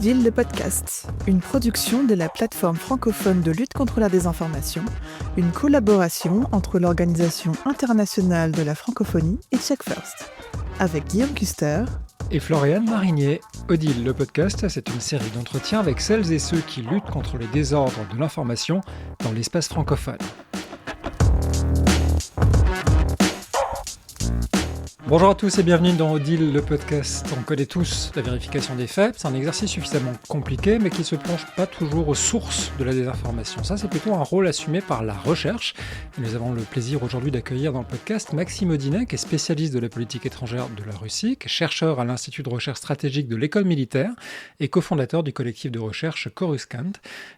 Odile le podcast, une production de la plateforme francophone de lutte contre la désinformation, une collaboration entre l'Organisation internationale de la francophonie et Check First, avec Guillaume Custer et Floriane Marinier. Odile le podcast, c'est une série d'entretiens avec celles et ceux qui luttent contre les désordres de l'information dans l'espace francophone. Bonjour à tous et bienvenue dans Odile le podcast. On connaît tous la vérification des faits, c'est un exercice suffisamment compliqué mais qui ne se plonge pas toujours aux sources de la désinformation. Ça, c'est plutôt un rôle assumé par la recherche. Et nous avons le plaisir aujourd'hui d'accueillir dans le podcast Maxime Audinet, qui est spécialiste de la politique étrangère de la Russie, qui est chercheur à l'Institut de recherche stratégique de l'école militaire et cofondateur du collectif de recherche Coruscant.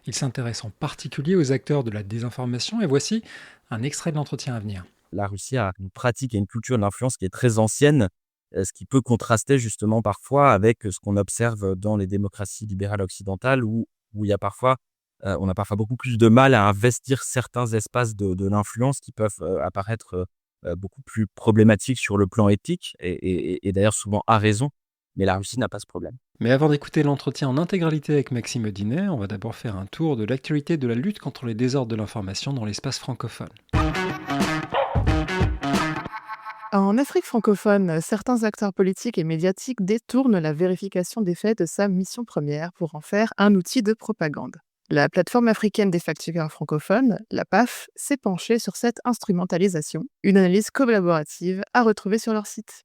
Il s'intéresse en particulier aux acteurs de la désinformation et voici un extrait de l'entretien à venir. La Russie a une pratique et une culture de l'influence qui est très ancienne, ce qui peut contraster justement parfois avec ce qu'on observe dans les démocraties libérales occidentales où il y a parfois, on a parfois beaucoup plus de mal à investir certains espaces de l'influence qui peuvent apparaître beaucoup plus problématiques sur le plan éthique et d'ailleurs souvent à raison, mais la Russie n'a pas ce problème. Mais avant d'écouter l'entretien en intégralité avec Maxime Audinet, on va d'abord faire un tour de l'actualité de la lutte contre les désordres de l'information dans l'espace francophone. En Afrique francophone, certains acteurs politiques et médiatiques détournent la vérification des faits de sa mission première pour en faire un outil de propagande. La plateforme africaine des fact-checkers francophones, la PAF, s'est penchée sur cette instrumentalisation, une analyse collaborative à retrouver sur leur site.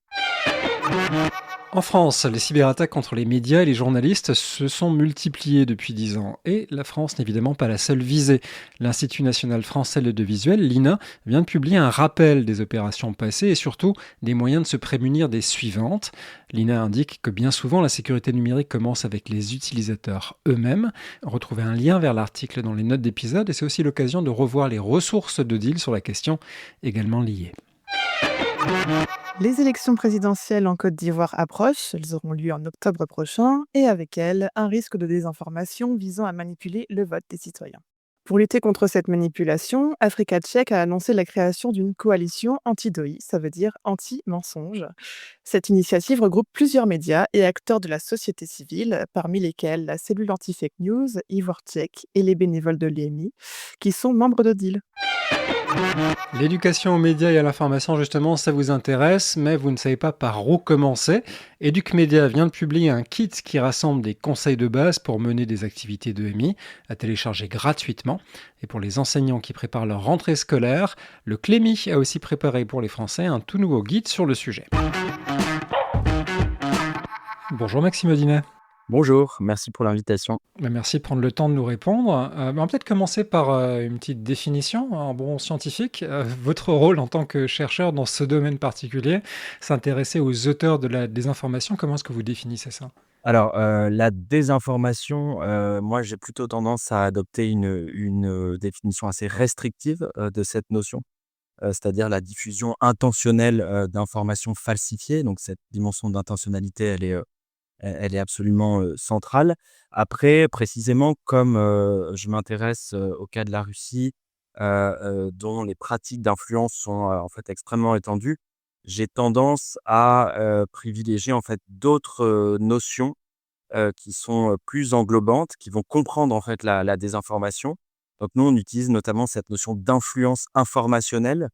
En France, les cyberattaques contre les médias et les journalistes se sont multipliées depuis 10 ans. Et la France n'est évidemment pas la seule visée. L'Institut national français de l'audiovisuel, l'INA, vient de publier un rappel des opérations passées et surtout des moyens de se prémunir des suivantes. L'INA indique que bien souvent, la sécurité numérique commence avec les utilisateurs eux-mêmes. Retrouvez un lien vers l'article dans les notes d'épisode et c'est aussi l'occasion de revoir les ressources d'Odile sur la question également liée. Les élections présidentielles en Côte d'Ivoire approchent, elles auront lieu en octobre prochain, et avec elles, un risque de désinformation visant à manipuler le vote des citoyens. Pour lutter contre cette manipulation, Africa Check a annoncé la création d'une coalition anti-DOI, ça veut dire anti-mensonge. Cette initiative regroupe plusieurs médias et acteurs de la société civile, parmi lesquels la cellule anti-fake news, Ivoire Check et les bénévoles de l'EMI, qui sont membres d'Odile. L'éducation aux médias et à l'information, justement, ça vous intéresse, mais vous ne savez pas par où commencer. EducMedia vient de publier un kit qui rassemble des conseils de base pour mener des activités d'EMI, à télécharger gratuitement. Et pour les enseignants qui préparent leur rentrée scolaire, le Clémy a aussi préparé pour les Français un tout nouveau guide sur le sujet. Bonjour Maxime Audinet. Bonjour, merci pour l'invitation. Merci de prendre le temps de nous répondre. On va peut-être commencer par une petite définition, en bon scientifique. Votre rôle en tant que chercheur dans ce domaine particulier, s'intéresser aux auteurs de la désinformation, comment est-ce que vous définissez ça ? Alors, la désinformation, moi j'ai plutôt tendance à adopter une définition assez restrictive de cette notion, c'est-à-dire la diffusion intentionnelle d'informations falsifiées. Donc cette dimension d'intentionnalité, elle est absolument centrale. Après, précisément, comme je m'intéresse au cas de la Russie, dont les pratiques d'influence sont en fait extrêmement étendues, j'ai tendance à privilégier en fait d'autres notions qui sont plus englobantes, qui vont comprendre en fait la désinformation. Donc nous, on utilise notamment cette notion d'influence informationnelle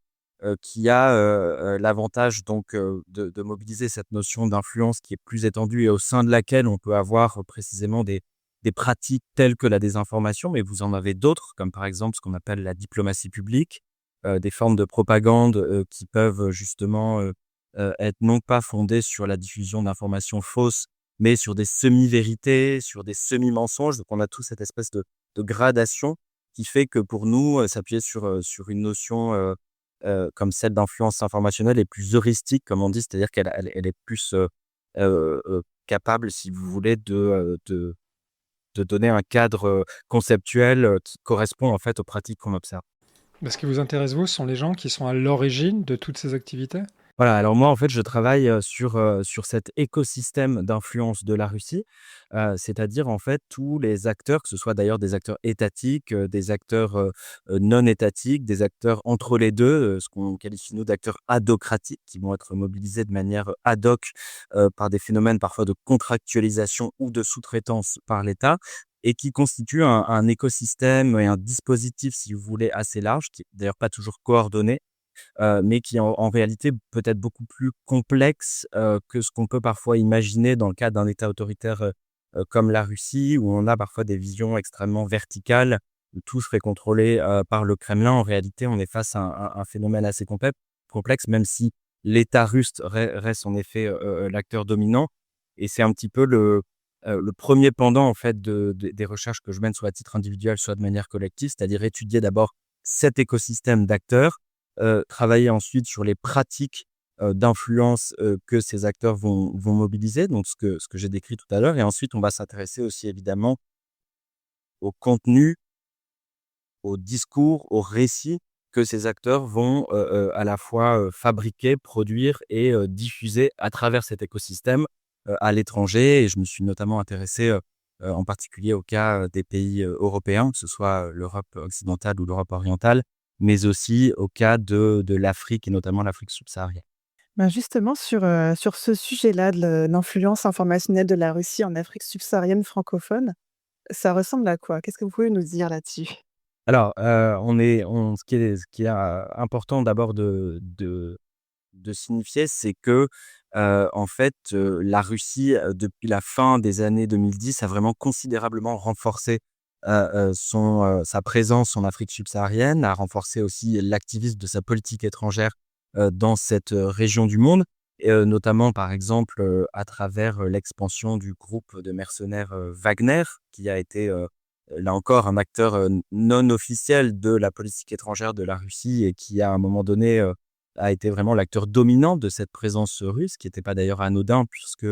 qui a l'avantage donc de mobiliser cette notion d'influence qui est plus étendue et au sein de laquelle on peut avoir précisément des pratiques telles que la désinformation, mais vous en avez d'autres, comme par exemple ce qu'on appelle la diplomatie publique, des formes de propagande qui peuvent justement être non pas fondées sur la diffusion d'informations fausses, mais sur des semi-vérités, sur des semi-mensonges. Donc on a toute cette espèce de gradation qui fait que pour nous, s'appuyer sur une notion comme celle d'influence informationnelle est plus heuristique, comme on dit, c'est-à-dire qu'elle est plus capable, si vous voulez, de donner un cadre conceptuel qui correspond en fait aux pratiques qu'on observe. Ce qui vous intéresse, vous, ce sont les gens qui sont à l'origine de toutes ces activités ? Voilà, alors moi, en fait, je travaille, sur cet écosystème d'influence de la Russie, c'est-à-dire, en fait, tous les acteurs, que ce soit d'ailleurs des acteurs étatiques, des acteurs, non étatiques, des acteurs entre les 2, ce qu'on qualifie nous d'acteurs adocratiques, qui vont être mobilisés de manière ad hoc, par des phénomènes parfois de contractualisation ou de sous-traitance par l'État et qui constituent un écosystème et un dispositif, si vous voulez, assez large, qui est d'ailleurs pas toujours coordonné, mais qui en réalité peut être beaucoup plus complexe, que ce qu'on peut parfois imaginer dans le cadre d'un État autoritaire, comme la Russie, où on a parfois des visions extrêmement verticales, où tout serait contrôlé, par le Kremlin. En réalité, on est face à un phénomène assez complexe, même si l'État russe reste en effet, l'acteur dominant et c'est un petit peu le 1er pendant en fait des recherches que je mène soit à titre individuel, soit de manière collective. C'est-à-dire étudier d'abord cet écosystème d'acteurs, travailler ensuite sur les pratiques, d'influence, que ces acteurs vont mobiliser, donc ce que j'ai décrit tout à l'heure et ensuite on va s'intéresser aussi évidemment au contenu, au discours, au récit que ces acteurs vont, à la fois, fabriquer, produire et diffuser à travers cet écosystème, à l'étranger et je me suis notamment intéressé, en particulier au cas, des pays, européens, que ce soit, l'Europe occidentale ou l'Europe orientale, mais aussi au cas de l'Afrique et notamment l'Afrique subsaharienne. Ben, justement sur ce sujet-là de l'influence informationnelle de la Russie en Afrique subsaharienne francophone, ça ressemble à quoi? Qu'est-ce que vous pouvez nous dire là-dessus? Alors, ce qui est important d'abord de signifier, c'est que, en fait, la Russie, depuis la fin des années 2010 a vraiment considérablement renforcé, sa présence en Afrique subsaharienne, a renforcé aussi l'activisme de sa politique étrangère, dans cette, région du monde et notamment, par exemple, à travers, l'expansion du groupe de mercenaires, Wagner, qui a été, là encore un acteur, non officiel de la politique étrangère de la Russie et qui, à un moment donné, a été vraiment l'acteur dominant de cette présence russe, qui était pas d'ailleurs anodin puisque,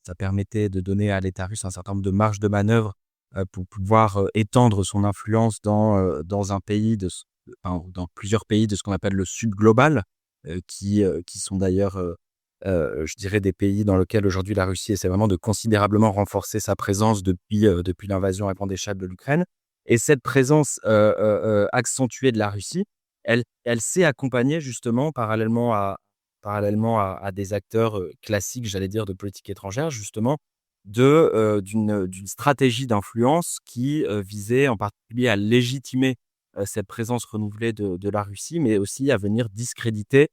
ça permettait de donner à l'État russe un certain nombre de marges de manœuvre, pour pouvoir, étendre son influence dans un pays enfin, dans plusieurs pays de ce qu'on appelle le Sud global, qui sont d'ailleurs, je dirais des pays dans lesquels aujourd'hui la Russie essaie vraiment de considérablement renforcer sa présence depuis l'invasion à grande échelle de l'Ukraine et cette présence, accentuée de la Russie, elle s'est accompagnée justement parallèlement à des acteurs, classiques, j'allais dire, de politique étrangère justement, d'une stratégie d'influence qui, visait en particulier à légitimer, cette présence renouvelée de la Russie, mais aussi à venir discréditer,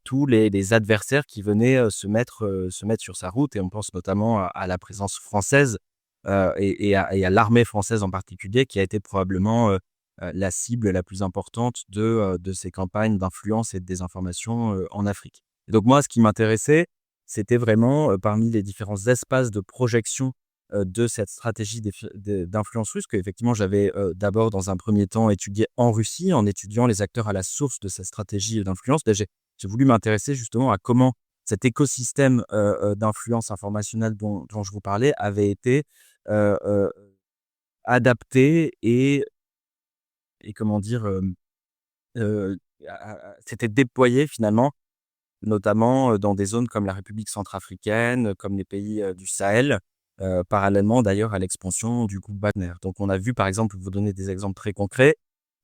tous les adversaires qui venaient, se mettre sur sa route et on pense notamment à la présence française, et à l'armée française en particulier qui a été probablement, la cible la plus importante de ces campagnes d'influence et de désinformation, en Afrique. Et donc moi, ce qui m'intéressait, c'était vraiment, parmi les différents espaces de projection, de cette stratégie d'influence russe qu'effectivement j'avais, d'abord dans un premier temps étudié en Russie, en étudiant les acteurs à la source de cette stratégie d'influence. Là, j'ai voulu m'intéresser justement à comment cet écosystème, d'influence informationnelle dont je vous parlais avait été, heu heu, adapté et comment dire, s'était déployé finalement, notamment, dans des zones comme la République centrafricaine, comme les pays, du Sahel, parallèlement d'ailleurs à l'expansion du groupe Wagner. Donc on a vu par exemple, pour vous donner des exemples très concrets,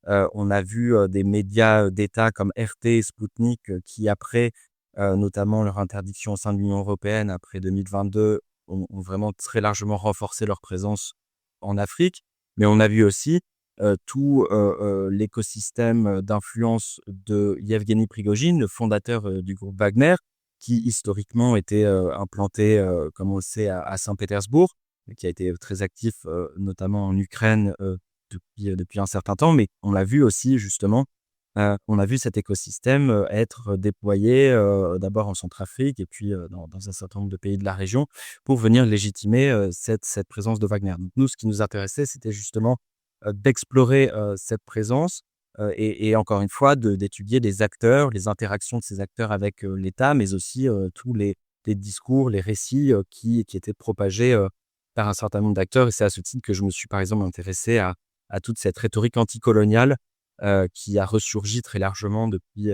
on a vu, des médias, d'État comme RT et Sputnik, qui après, notamment leur interdiction au sein de l'Union européenne après 2022, ont vraiment très largement renforcé leur présence en Afrique. Mais on a vu aussi, tout, l'écosystème, d'influence de Yevgeny Prigojine, le fondateur, du groupe Wagner, qui historiquement était, implanté, comme on le sait à Saint-Pétersbourg, et qui a été très actif, notamment en Ukraine, depuis un certain temps. Mais on l'a vu aussi justement, on a vu cet écosystème, être déployé, d'abord en Centrafrique et puis, dans un certain nombre de pays de la région pour venir légitimer, cette présence de Wagner. Donc nous, ce qui nous intéressait, c'était justement, d'explorer, cette présence, et encore une fois d'étudier les acteurs, les interactions de ces acteurs avec, l'État, mais aussi, tous les discours, les récits, qui étaient propagés, par un certain nombre d'acteurs et c'est à ce titre que je me suis par exemple intéressé à toute cette rhétorique anticoloniale, qui a ressurgi très largement depuis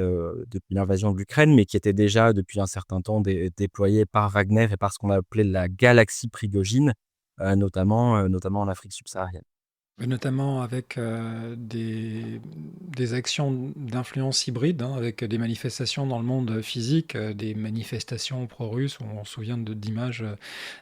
l'invasion de l'Ukraine, mais qui était déjà depuis un certain temps déployé par Wagner et par ce qu'on a appelé la galaxie Prigojine, notamment en Afrique subsaharienne. Et notamment avec des actions d'influence hybride, hein, avec des manifestations dans le monde physique, des manifestations pro-russes, où on se souvient d'images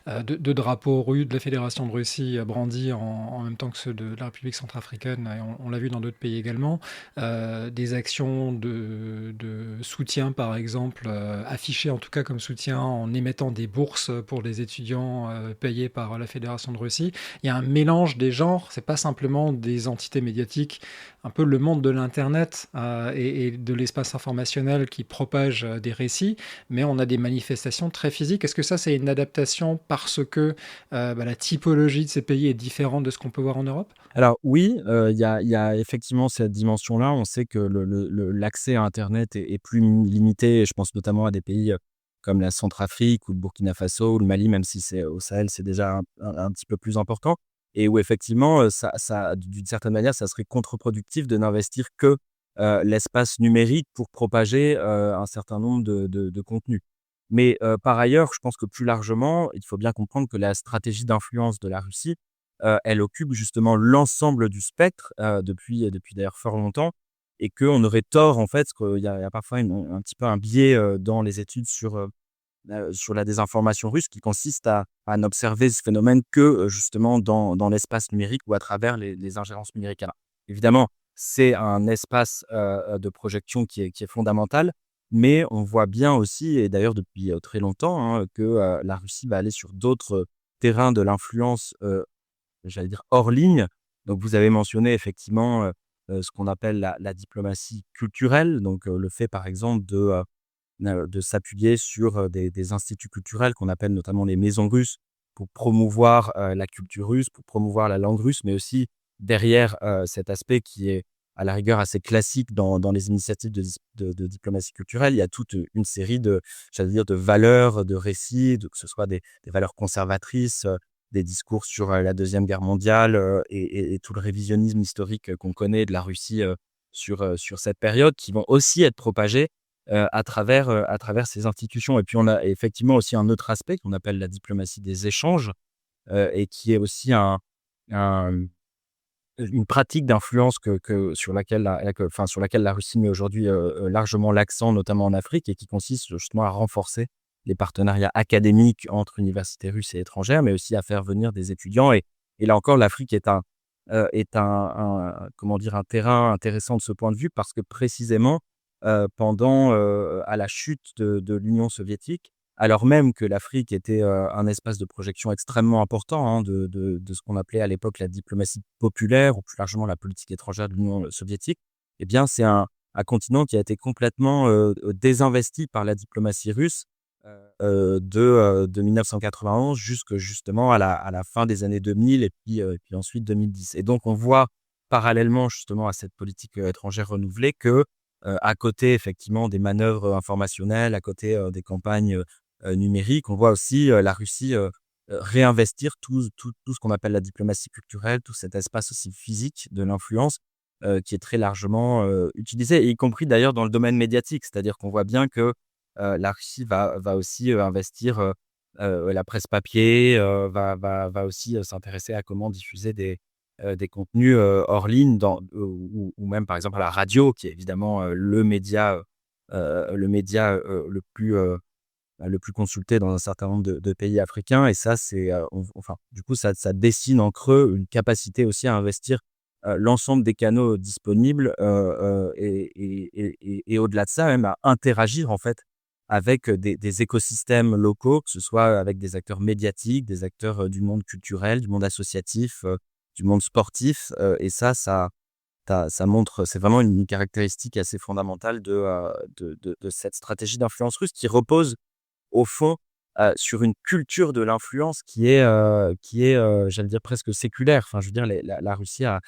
de drapeaux russes de la Fédération de Russie brandis en même temps que ceux de la République centrafricaine, et on l'a vu dans d'autres pays également. Des actions de soutien, par exemple, affichées en tout cas comme soutien en émettant des bourses pour les étudiants payés par la Fédération de Russie. Il y a un mélange des genres, c'est pas simplement des entités médiatiques, un peu le monde de l'internet et de l'espace informationnel qui propage des récits, mais on a des manifestations très physiques. Est-ce que ça c'est une adaptation parce que la typologie de ces pays est différente de ce qu'on peut voir en Europe? Alors oui, il y a effectivement cette dimension-là. On sait que l'accès à internet est plus limité et je pense notamment à des pays, comme la Centrafrique ou le Burkina Faso ou le Mali, même si c'est au Sahel, c'est déjà un petit peu plus important et où effectivement, ça d'une certaine manière, ça serait contre-productif de n'investir que, l'espace numérique pour propager, un certain nombre de contenus. Mais, par ailleurs, je pense que plus largement, il faut bien comprendre que la stratégie d'influence de la Russie, elle occupe justement l'ensemble du spectre, depuis d'ailleurs fort longtemps et qu'on aurait tort en fait, parce qu'il y a parfois un petit peu un biais, dans les études sur la désinformation russe qui consiste à n'observer ce phénomène que, justement dans l'espace numérique ou à travers les ingérences numériques. Alors évidemment, c'est un espace, de projection qui est fondamental, mais on voit bien aussi et d'ailleurs depuis, très longtemps, hein, que, la Russie va aller sur d'autres, terrains de l'influence, j'allais dire hors ligne. Donc vous avez mentionné effectivement, ce qu'on appelle la diplomatie culturelle, donc le fait par exemple de s'appuyer sur, des instituts culturels qu'on appelle notamment les maisons russes pour promouvoir, la culture russe, pour promouvoir la langue russe, mais aussi derrière, cet aspect qui est à la rigueur assez classique dans les initiatives de diplomatie culturelle. Il y a toute, une série j'allais dire de valeurs, de récits, que ce soit des valeurs conservatrices, des discours sur, la 2e guerre mondiale, et tout le révisionnisme historique, qu'on connaît de la Russie, sur cette période, qui vont aussi être propagés à travers ces institutions. Et puis on a effectivement aussi un autre aspect qu'on appelle la diplomatie des échanges, et qui est aussi un une pratique d'influence sur laquelle sur laquelle la Russie met aujourd'hui, largement l'accent, notamment en Afrique, et qui consiste justement à renforcer les partenariats académiques entre universités russes et étrangères, mais aussi à faire venir des étudiants. Et là encore, l'Afrique est comment dire, un terrain intéressant de ce point de vue parce que précisément, pendant, à la chute de l'Union soviétique, alors même que l'Afrique était, un espace de projection extrêmement important, hein, de ce qu'on appelait à l'époque la diplomatie populaire ou plus largement la politique étrangère de l'Union soviétique, eh bien c'est un continent qui a été complètement, désinvesti par la diplomatie russe, de 1991 jusque justement à la fin des années 2000 et puis ensuite 2010. Et donc on voit parallèlement justement à cette politique, étrangère renouvelée que, à côté effectivement des manœuvres informationnelles, à côté, des campagnes, numériques, on voit aussi, la Russie, réinvestir tout ce qu'on appelle la diplomatie culturelle, tout cet espace aussi physique de l'influence, qui est très largement, utilisé, y compris d'ailleurs dans le domaine médiatique. C'est-à-dire qu'on voit bien que, la Russie va aussi, investir, la presse papier, va aussi, s'intéresser à comment diffuser des contenus, hors ligne ou même par exemple à la radio qui est évidemment, le média le plus consulté dans un certain nombre de pays africains. Et ça c'est, enfin du coup ça dessine en creux une capacité aussi à investir, l'ensemble des canaux disponibles, et au-delà de ça même à interagir en fait avec, des écosystèmes locaux, que ce soit avec des acteurs médiatiques, des acteurs, du monde culturel, du monde associatif, du monde sportif, et ça montre c'est vraiment une caractéristique assez fondamentale de cette stratégie d'influence russe qui repose au fond, sur une culture de l'influence qui est, j'allais dire presque séculaire. Enfin, je veux dire la Russie a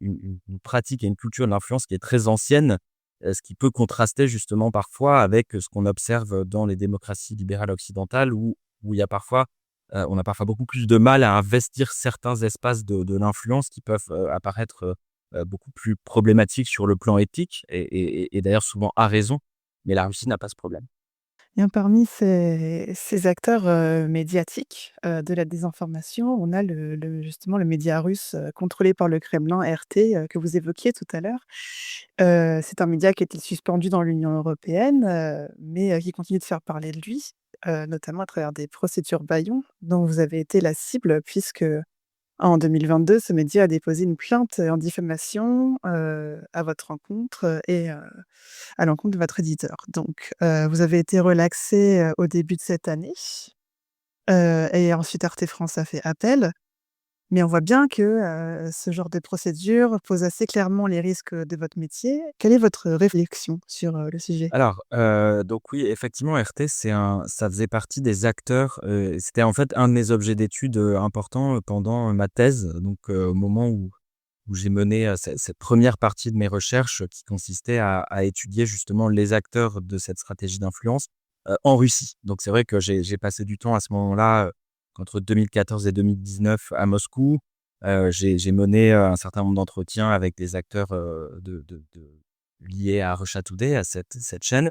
une pratique et une culture de l'influence qui est très ancienne, ce qui peut contraster justement parfois avec, ce qu'on observe dans les démocraties libérales occidentales où il y a parfois, on a parfois beaucoup plus de mal à investir certains espaces de l'influence qui peuvent, apparaître, beaucoup plus problématique sur le plan éthique et d'ailleurs souvent à raison, mais la Russie n'a pas ce problème. Bien, parmi ces acteurs, médiatiques, de la désinformation, on a justement le média russe, contrôlé par le Kremlin, RT, que vous évoquiez tout à l'heure. C'est un média qui a été suspendu dans l'Union européenne, mais qui continue de faire parler de lui, notamment à travers des procédures bâillons dont vous avez été la cible puisque en 2022, ce média a déposé une plainte en diffamation, à votre encontre, et à l'encontre de votre éditeur. Donc, vous avez été relaxé au début de cette année, et ensuite Arte France a fait appel. Mais on voit bien que, ce genre de procédure pose assez clairement les risques de votre métier. Quelle est votre réflexion sur, le sujet? Alors, donc oui, effectivement, RT, ça faisait partie des acteurs, c'était en fait un de mes objets d'études, importants, pendant ma thèse. Donc, au moment où j'ai mené, cette 1re partie de mes recherches, qui consistait à étudier justement les acteurs de cette stratégie d'influence, en Russie. Donc c'est vrai que j'ai passé du temps à ce moment-là, entre 2014 et 2019 à Moscou. J'ai mené, un certain nombre d'entretiens avec des acteurs, liés à Russia Today, à cette chaîne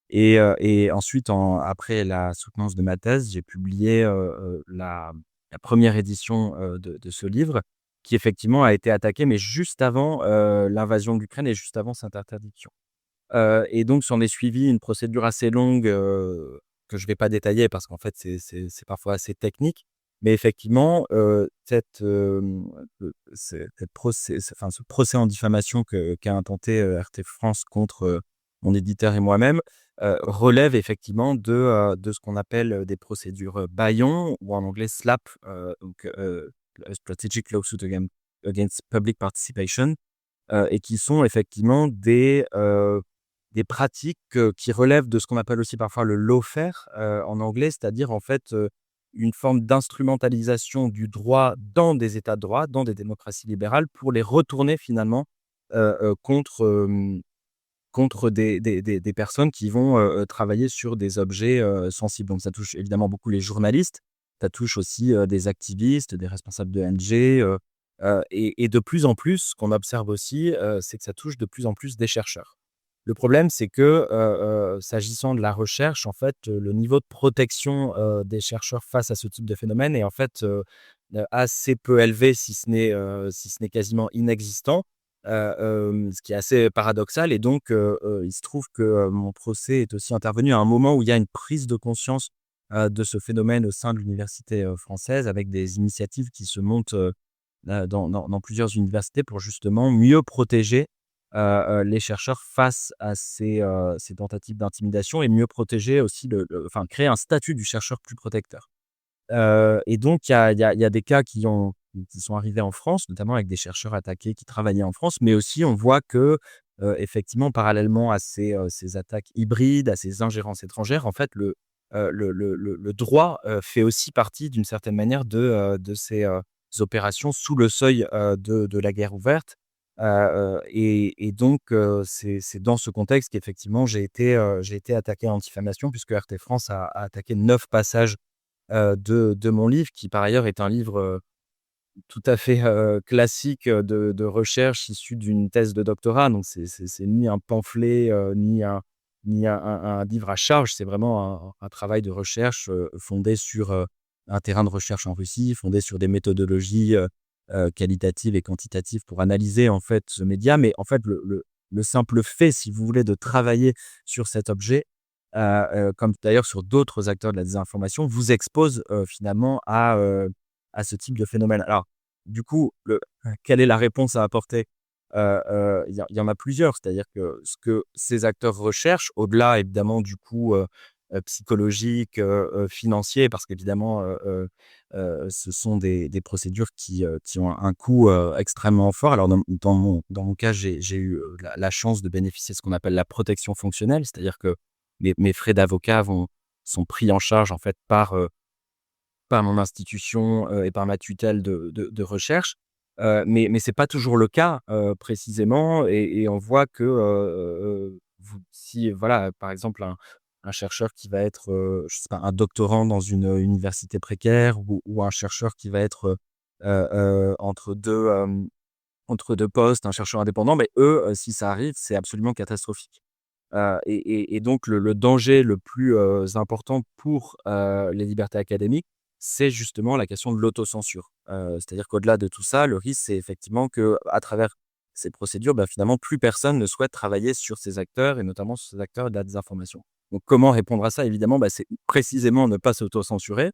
et ensuite après la soutenance de ma thèse, j'ai publié, la 1re édition, de ce livre qui effectivement a été attaqué, mais juste avant, l'invasion de l'Ukraine et juste avant cette interdiction. Et donc s'en est suivi une procédure assez longue, que je vais pas détailler parce qu'en fait c'est parfois assez technique. Mais effectivement, ce procès en diffamation qu'a intenté, RT France contre, mon éditeur et moi-même, relève effectivement de ce qu'on appelle, des procédures, bâillons ou en anglais SLAPP, donc Strategic Lawsuit Against Public Participation, et qui sont effectivement des pratiques, qui relèvent de ce qu'on appelle aussi parfois le lawfare, en anglais, c'est-à-dire en fait, une forme d'instrumentalisation du droit dans des États de droit, dans des démocraties libérales pour les retourner finalement, contre des personnes qui vont, travailler sur des objets, sensibles. Donc ça touche évidemment beaucoup les journalistes, ça touche aussi, des activistes, des responsables de ONG, et de plus en plus, ce qu'on observe aussi, c'est que ça touche de plus en plus des chercheurs. Le problème, c'est que, s'agissant de la recherche, en fait, le niveau de protection, des chercheurs face à ce type de phénomène est en fait, assez peu élevé, si ce n'est quasiment inexistant, ce qui est assez paradoxal et donc il se trouve que, mon procès est aussi intervenu à un moment où il y a une prise de conscience, de ce phénomène au sein de l'université, française avec des initiatives qui se montent, dans plusieurs universités pour justement mieux protéger, les chercheurs face à ces tentatives d'intimidation et mieux protéger aussi enfin créer un statut du chercheur plus protecteur. Et donc il y a des cas qui sont arrivés en France, notamment avec des chercheurs attaqués qui travaillaient en France, mais aussi on voit que, effectivement, parallèlement à ces attaques hybrides, à ces ingérences étrangères, en fait, le droit, fait aussi partie d'une certaine manière de ces, opérations sous le seuil, de la guerre ouverte. Et donc c'est dans ce contexte qu'effectivement j'ai été attaqué en diffamation puisque RT France a attaqué 9 passages, de mon livre qui par ailleurs est un livre, tout à fait, classique, de recherche issu d'une thèse de doctorat. Donc c'est ni un pamphlet, ni un livre à charge. C'est vraiment un travail de recherche, fondé sur, un terrain de recherche en Russie, fondé sur des méthodologies, qualitatives et quantitatives pour analyser en fait ce média. Mais en fait le simple fait, si vous voulez, de travailler sur cet objet, comme d'ailleurs sur d'autres acteurs de la désinformation, vous expose, finalement à ce type de phénomène. Alors, du coup, quelle est la réponse à apporter? Il y en a plusieurs. C'est-à-dire que ce que ces acteurs recherchent, au-delà évidemment du coût, psychologique, financier, parce qu'évidemment, ce sont des procédures qui ont un coût, extrêmement fort. Alors dans mon cas, j'ai eu, la chance de bénéficier de ce qu'on appelle la protection fonctionnelle. C'est-à-dire que mes frais d'avocat sont pris en charge en fait par mon institution, et par ma tutelle de recherche. Mais c'est pas toujours le cas, précisément et on voit que, vous si voilà, par exemple un chercheur qui va être, je sais pas, un doctorant dans une, université précaire ou un chercheur qui va être, entre 2 entre 2 postes, un chercheur indépendant, mais eux, si ça arrive, c'est absolument catastrophique. Et donc le danger le plus, important pour, les libertés académiques, c'est justement la question de l'autocensure. C'est-à-dire qu'au-delà de tout ça, le risque, c'est effectivement qu'à travers ces procédures, bah, finalement, plus personne ne souhaite travailler sur ces acteurs et notamment sur ces acteurs de la désinformation. Donc comment répondre à ça? Évidemment, bah, c'est précisément ne pas s'autocensurer,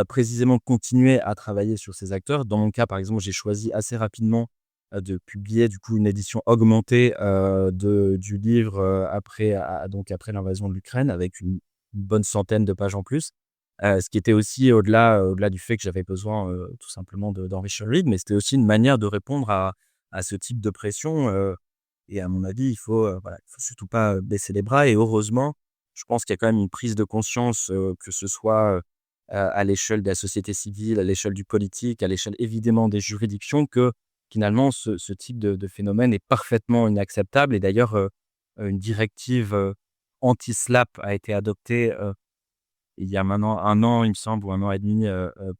précisément continuer à travailler sur ces acteurs. Dans mon cas, par exemple, j'ai choisi assez rapidement, de publier du coup une édition augmentée, du livre, après l'invasion de l'Ukraine avec une bonne centaine de pages en plus. Ce qui était aussi au-delà du fait que j'avais besoin, tout simplement d'enrichir le livre, mais c'était aussi une manière de répondre à ce type de pression, et à mon avis, il faut surtout pas, baisser les bras et heureusement, je pense qu'il y a quand même une prise de conscience, que ce soit, à l'échelle de la société civile, à l'échelle du politique, à l'échelle évidemment des juridictions que finalement ce type de phénomène est parfaitement inacceptable et d'ailleurs, une directive, anti-SLAPP a été adoptée, il y a maintenant 1 an, il me semble, ou 1 an et demi,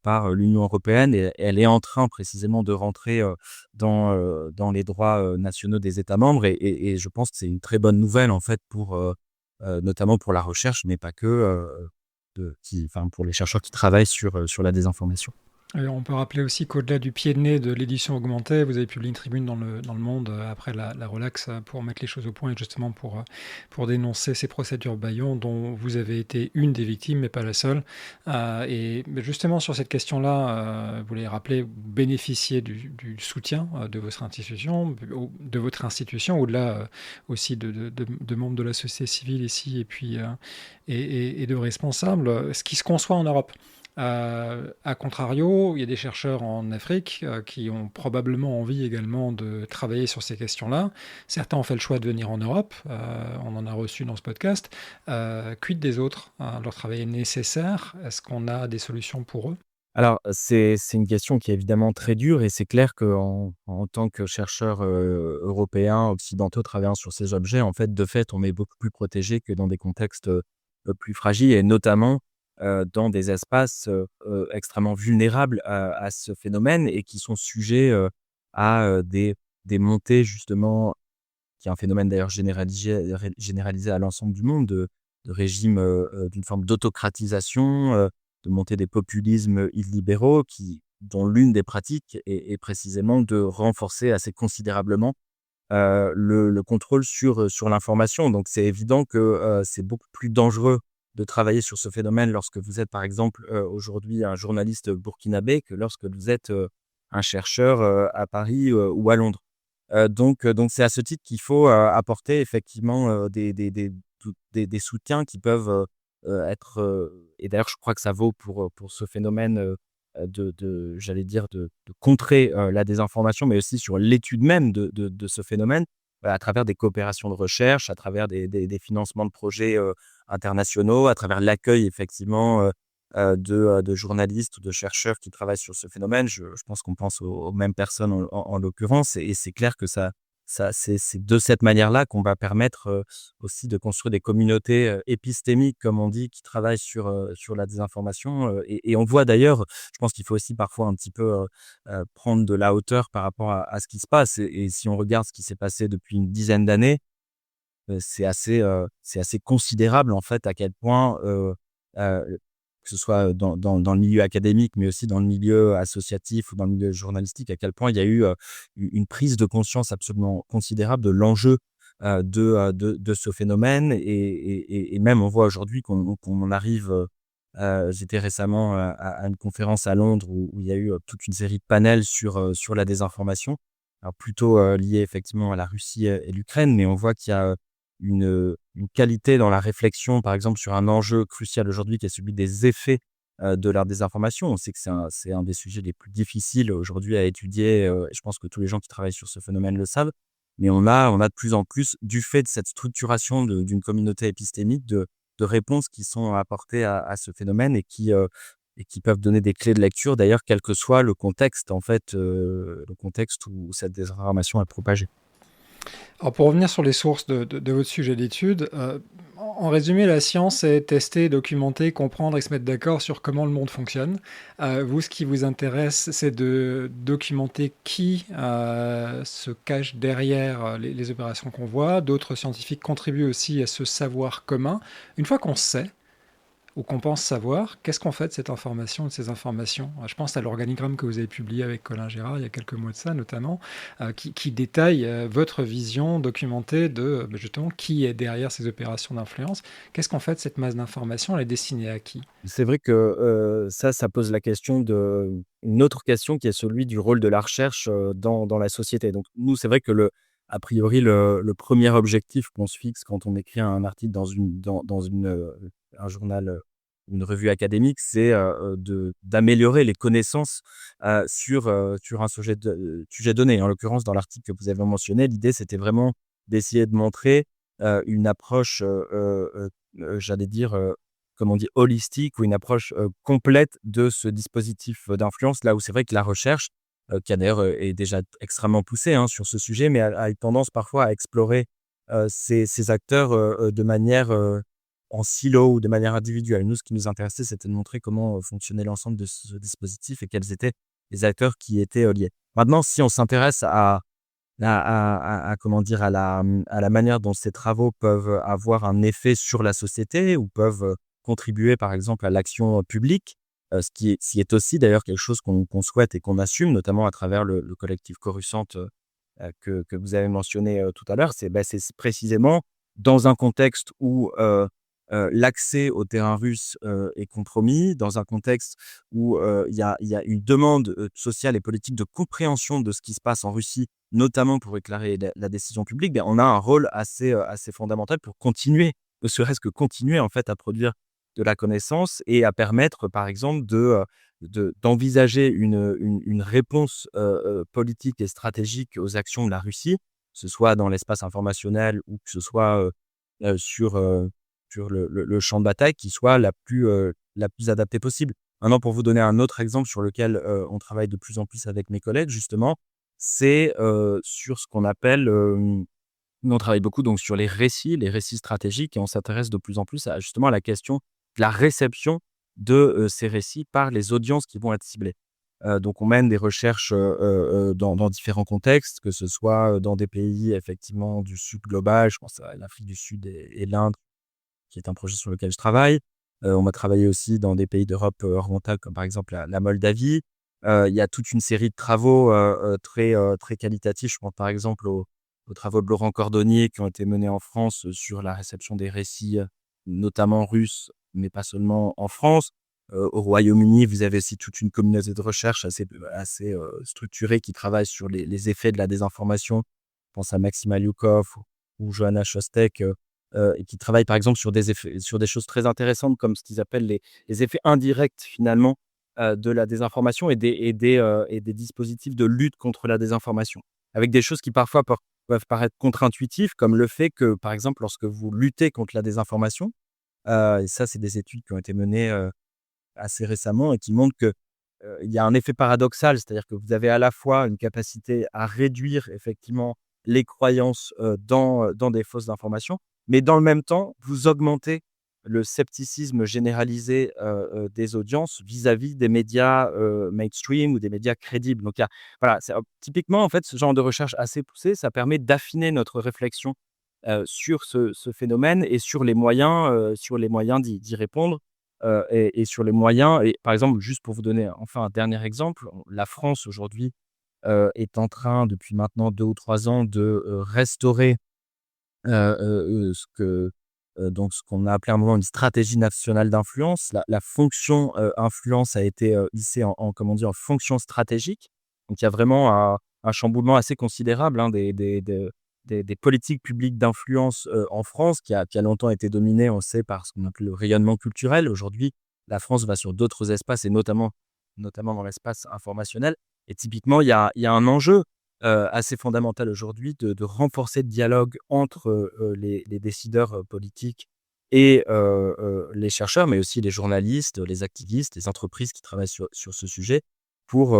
par l'Union européenne et elle est en train précisément de rentrer, dans les droits, nationaux des États membres et je pense que c'est une très bonne nouvelle en fait pour, notamment pour la recherche, mais pas que, pour les chercheurs qui travaillent sur la désinformation. On peut rappeler aussi qu'au-delà du pied de nez de l'édition augmentée, vous avez publié une tribune dans le Monde après la relax pour mettre les choses au point et justement pour dénoncer ces procédures bâillons dont vous avez été une des victimes, mais pas la seule. Et justement sur cette question-là, vous l'avez rappelé, vous bénéficiez du soutien de votre institution, au-delà aussi de membres de la société civile ici et puis et de responsables, ce qui se conçoit en Europe. À contrario, il y a des chercheurs en Afrique qui ont probablement envie également de travailler sur ces questions-là. Certains ont fait le choix de venir en Europe, on en a reçu dans ce podcast. Quid des autres? Leur travail est nécessaire. Est-ce qu'on a des solutions pour eux? Alors, c'est une question qui est évidemment très dure et c'est clair qu'en tant que chercheurs, européens, occidentaux travaillant sur ces objets, en fait, de fait, on est beaucoup plus protégés que dans des contextes, plus fragiles et notamment, dans des espaces, extrêmement vulnérables à ce phénomène et qui sont sujets, à, des montées justement qui est un phénomène d'ailleurs généralisé à l'ensemble du monde, de régimes, d'une forme d'autocratisation, de montée des populismes illibéraux dont l'une des pratiques est précisément de renforcer assez considérablement, le contrôle sur l'information. Donc c'est évident que, c'est beaucoup plus dangereux de travailler sur ce phénomène lorsque vous êtes, par exemple, aujourd'hui un journaliste burkinabé que lorsque vous êtes, un chercheur, à Paris, ou à Londres. Donc c'est à ce titre qu'il faut, apporter effectivement, des soutiens qui peuvent, être, et d'ailleurs je crois que ça vaut pour ce phénomène, j'allais dire de contrer, la désinformation, mais aussi sur l'étude même de ce phénomène, à travers des coopérations de recherche, à travers des financements de projets, internationaux, à travers l'accueil effectivement, de journalistes ou de chercheurs qui travaillent sur ce phénomène. Je pense qu'on pense aux mêmes personnes en l'occurrence et c'est clair que c'est de cette manière-là qu'on va permettre, aussi de construire des communautés, épistémiques comme on dit, qui travaillent sur la désinformation, et on voit d'ailleurs, je pense qu'il faut aussi parfois un petit peu, prendre de la hauteur par rapport à ce qui se passe et si on regarde ce qui s'est passé depuis une dizaine d'années, c'est assez considérable en fait à quel point, heu, que ce soit dans le milieu académique, mais aussi dans le milieu associatif ou dans le milieu journalistique, à quel point il y a eu, une prise de conscience absolument considérable de l'enjeu, de ce phénomène et même on voit aujourd'hui qu'on en arrive, j'étais récemment, à une conférence à Londres où il y a eu, toute une série de panels sur la désinformation. Alors plutôt, lié effectivement à la Russie et l'Ukraine, mais on voit qu'il y a, une qualité dans la réflexion, par exemple, sur un enjeu crucial aujourd'hui qui est celui des effets, de la désinformation. On sait que c'est un des sujets les plus difficiles aujourd'hui à étudier, et je pense que tous les gens qui travaillent sur ce phénomène le savent. Mais on a de plus en plus, du fait de cette structuration d'une communauté épistémique, de réponses qui sont apportées à ce phénomène et qui peuvent donner des clés de lecture, d'ailleurs, quel que soit le contexte, en fait, le contexte où cette désinformation est propagée. Alors pour revenir sur les sources de votre sujet d'étude, en résumé, la science est tester, documenter, comprendre et se mettre d'accord sur comment le monde fonctionne. Vous, ce qui vous intéresse, c'est de documenter qui se cache derrière les opérations qu'on voit. D'autres scientifiques contribuent aussi à ce savoir commun. Une fois qu'on sait, ou qu'on pense savoir, qu'est-ce qu'on fait de cette information, de ces informations? Je pense à l'organigramme que vous avez publié avec Colin Gérard il y a quelques mois de ça, notamment, qui détaille votre vision documentée de justement qui est derrière ces opérations d'influence. Qu'est-ce qu'on fait de cette masse d'informations? Elle est destinée à qui? C'est vrai que, ça pose la question une autre question qui est celui du rôle de la recherche, dans la société. Donc nous, c'est vrai que a priori, le 1er objectif qu'on se fixe quand on écrit un article un journal, une revue académique, c'est, d'améliorer les connaissances, sur un sujet donné. En l'occurrence, dans l'article que vous avez mentionné, l'idée, c'était vraiment d'essayer de montrer, une approche, j'allais dire, comme on dit, holistique ou une approche, complète de ce dispositif, d'influence. Là où c'est vrai que la recherche, qui a d'ailleurs, est déjà extrêmement poussée, hein, sur ce sujet, mais a une tendance parfois à explorer, ces acteurs, de manière, en silo ou de manière individuelle. Nous, ce qui nous intéressait, c'était de montrer comment, fonctionnait l'ensemble de ce dispositif et quels étaient les acteurs qui étaient, liés. Maintenant, si on s'intéresse comment dire? À la manière dont ces travaux peuvent avoir un effet sur la société ou peuvent, contribuer par exemple à l'action, publique, ce qui est aussi d'ailleurs quelque chose qu'on souhaite et qu'on assume, notamment à travers le collectif Coruscant, que vous avez mentionné, tout à l'heure. C'est précisément dans un contexte où, l'accès au terrain russe, est compromis, dans un contexte où, il y a une demande, sociale et politique de compréhension de ce qui se passe en Russie, notamment pour éclairer la décision publique. On a un rôle assez fondamental pour continuer, ne serait-ce que continuer en fait à produire de la connaissance et à permettre par exemple d'envisager une réponse, politique et stratégique aux actions de la Russie, que ce soit dans l'espace informationnel ou que ce soit, sur le champ de bataille qui soit la plus adaptée possible. Maintenant, pour vous donner un autre exemple sur lequel, on travaille de plus en plus avec mes collègues justement, c'est, sur ce qu'on appelle, nous on travaille beaucoup donc sur les récits stratégiques et on s'intéresse de plus en plus à justement à la question de la réception de, ces récits par les audiences qui vont être ciblées. Donc on mène des recherches, dans différents contextes, que ce soit, dans des pays effectivement du sud global, je pense à l'Afrique du Sud et l'Inde qui est un projet sur lequel je travaille. On va travailler aussi dans des pays d'Europe, orientale comme par exemple la Moldavie. Il y a toute une série de travaux, très qualitatifs. Je pense par exemple aux travaux de Laurent Cordonnier qui ont été menés en France, sur la réception des récits, notamment russes, mais pas seulement en France. Au Royaume-Uni, vous avez aussi toute une communauté de recherche assez structurée qui travaille sur les effets de la désinformation. Je pense à Maxime Aliukov ou Johanna Szostek, et qui travaillent par exemple sur des choses très intéressantes comme ce qu'ils appellent les effets indirects finalement, de la désinformation et des dispositifs de lutte contre la désinformation. Avec des choses qui parfois peuvent paraître contre-intuitives, comme le fait que, par exemple, lorsque vous luttez contre la désinformation, et ça c'est des études qui ont été menées, assez récemment et qui montrent que, il y a un effet paradoxal, c'est-à-dire que vous avez à la fois une capacité à réduire effectivement les croyances, dans des fausses informations, mais dans le même temps, vous augmentez le scepticisme généralisé, des audiences vis-à-vis des médias, mainstream ou des médias crédibles. Donc voilà, typiquement en fait ce genre de recherche assez poussée, ça permet d'affiner notre réflexion, sur ce phénomène et sur les moyens d'y répondre, et sur les moyens et par exemple, juste pour vous donner enfin un dernier exemple, la France aujourd'hui, est en train depuis maintenant 2 ou 3 ans de, restaurer, ce qu'on a appelé à un moment une stratégie nationale d'influence. La fonction, influence a été, hissée comment dire? En fonction stratégique. Donc il y a vraiment un chamboulement assez considérable, hein, des politiques publiques d'influence, en France qui a longtemps été dominé, on sait, par ce qu'on appelle le rayonnement culturel. Aujourd'hui, la France va sur d'autres espaces et notamment dans l'espace informationnel et typiquement, il y a un enjeu, assez fondamental aujourd'hui de renforcer le dialogue entre, les décideurs, politiques et les chercheurs, mais aussi les journalistes, les activistes, les entreprises qui travaillent sur ce sujet pour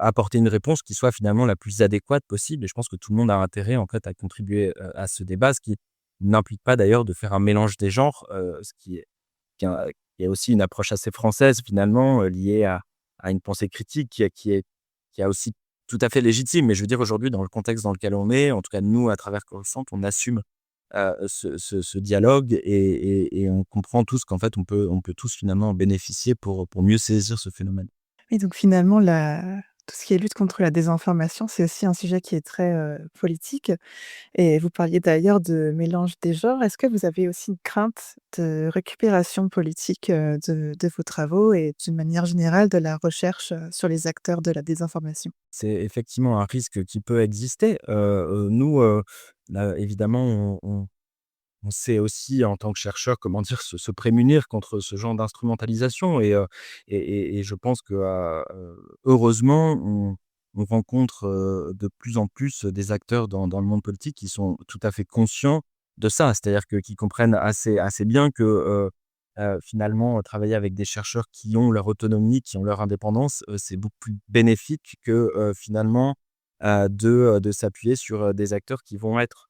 apporter une réponse qui soit finalement la plus adéquate possible. Et je pense que tout le monde a intérêt en fait à contribuer à ce débat, ce qui n'implique pas d'ailleurs de faire un mélange des genres, ce qui est aussi une approche assez française finalement, liée à une pensée critique qui est aussi tout à fait légitime. Mais je veux dire aujourd'hui dans le contexte dans lequel on est, en tout cas nous à travers Coruscant, on assume ce dialogue et on comprend tous qu'en fait on peut tous finalement en bénéficier pour mieux saisir ce phénomène. Et donc finalement, tout ce qui est lutte contre la désinformation, c'est aussi un sujet qui est très, politique et vous parliez d'ailleurs de mélange des genres. Est-ce que vous avez aussi une crainte de récupération politique, de vos travaux et d'une manière générale de la recherche, sur les acteurs de la désinformation? C'est effectivement un risque qui peut exister. Nous, là évidemment on sait aussi en tant que chercheur, comment dire, se prémunir contre ce genre d'instrumentalisation et je pense que, heureusement, on rencontre, de plus en plus des acteurs dans le monde politique qui sont tout à fait conscients de ça. C'est-à-dire qui comprennent assez bien que, finalement, travailler avec des chercheurs qui ont leur autonomie, qui ont leur indépendance, c'est beaucoup plus bénéfique que, finalement, de s'appuyer sur, des acteurs qui vont être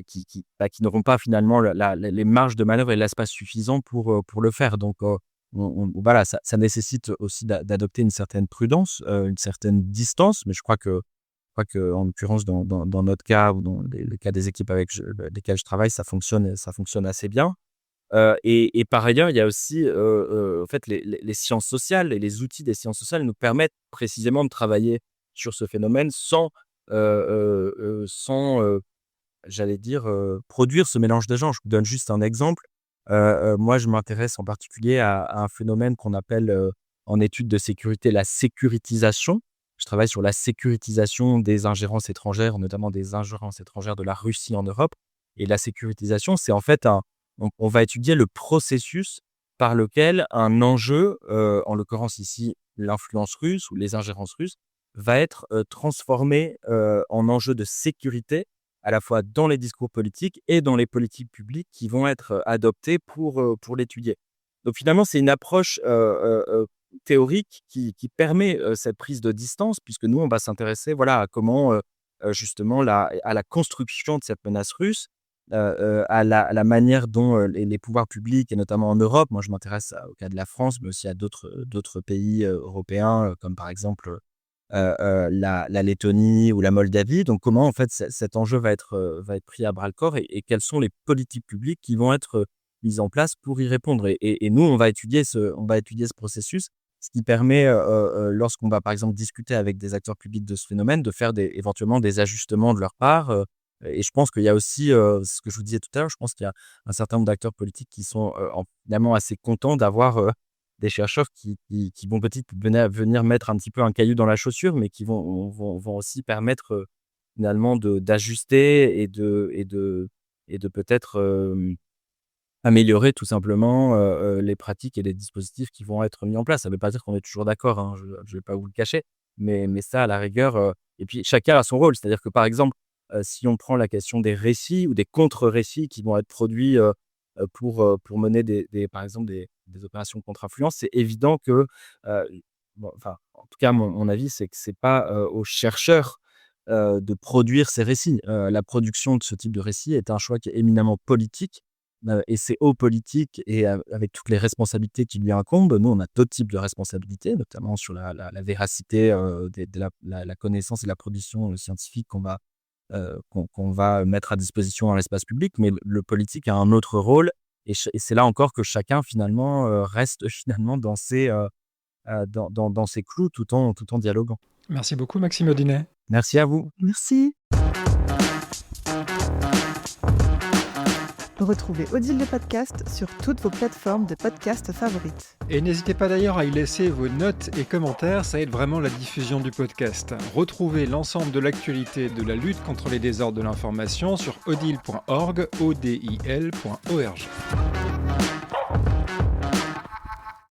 qui n'auront pas finalement les marges de manœuvre et l'espace suffisant pour le faire. Donc, voilà, ça nécessite aussi d'adopter une certaine prudence, une certaine distance. Mais je crois qu'en l'occurrence, dans notre cas ou dans le cas des équipes avec lesquelles je travaille, ça fonctionne assez bien. Et par ailleurs, il y a aussi, en fait, les sciences sociales et les outils des sciences sociales nous permettent précisément de travailler sur ce phénomène sans j'allais dire, produire ce mélange de genres. Je vous donne juste un exemple. Moi, je m'intéresse en particulier à un phénomène qu'on appelle, en études de sécurité, la sécurisation. Je travaille sur la sécurisation des ingérences étrangères, notamment des ingérences étrangères de la Russie en Europe. Et la sécurisation, c'est en fait on va étudier le processus par lequel un enjeu, en l'occurrence ici l'influence russe ou les ingérences russes, va être, transformé, en enjeu de sécurité à la fois dans les discours politiques et dans les politiques publiques qui vont être adoptées pour l'étudier. Donc finalement, c'est une approche théorique qui permet cette prise de distance, puisque nous, on va s'intéresser voilà, à comment justement à la construction de cette menace russe, à la manière dont les pouvoirs publics, et notamment en Europe, moi je m'intéresse au cas de la France, mais aussi à d'autres pays européens, comme par exemple la Lettonie ou la Moldavie. Donc comment en fait cet enjeu va être pris à bras le corps et quelles sont les politiques publiques qui vont être mises en place pour y répondre. Et nous, on va étudier ce processus, ce qui permet, lorsqu'on va par exemple discuter avec des acteurs publics de ce phénomène, de faire éventuellement des ajustements de leur part. Et je pense qu'il y a aussi, ce que je vous disais tout à l'heure, je pense qu'il y a un certain nombre d'acteurs politiques qui sont finalement assez contents d'avoir des chercheurs qui vont peut-être venir mettre un petit peu un caillou dans la chaussure, mais qui vont aussi permettre finalement d'ajuster et de peut-être améliorer tout simplement les pratiques et les dispositifs qui vont être mis en place. Ça ne veut pas dire qu'on est toujours d'accord, hein, je ne vais pas vous le cacher, mais ça, à la rigueur, et puis chacun a son rôle. C'est-à-dire que par exemple, si on prend la question des récits ou des contre-récits qui vont être produits pour mener par exemple des opérations contre-influence, c'est évident que, enfin, en tout cas, mon avis, c'est que c'est pas aux chercheurs de produire ces récits. La production de ce type de récit est un choix qui est éminemment politique, et c'est aux politiques et avec toutes les responsabilités qui lui incombent. Nous, on a d'autres types de responsabilités, notamment sur la véracité de la connaissance et la production scientifique qu'on va mettre à disposition dans l'espace public, mais le politique a un autre rôle et c'est là encore que chacun finalement reste finalement dans ses clous tout en dialoguant. Merci beaucoup Maxime Audinet. Merci à vous. Merci. Retrouvez Odile le podcast sur toutes vos plateformes de podcast favorites. Et n'hésitez pas d'ailleurs à y laisser vos notes et commentaires, ça aide vraiment la diffusion du podcast. Retrouvez l'ensemble de l'actualité de la lutte contre les désordres de l'information sur odile.org, odil.org.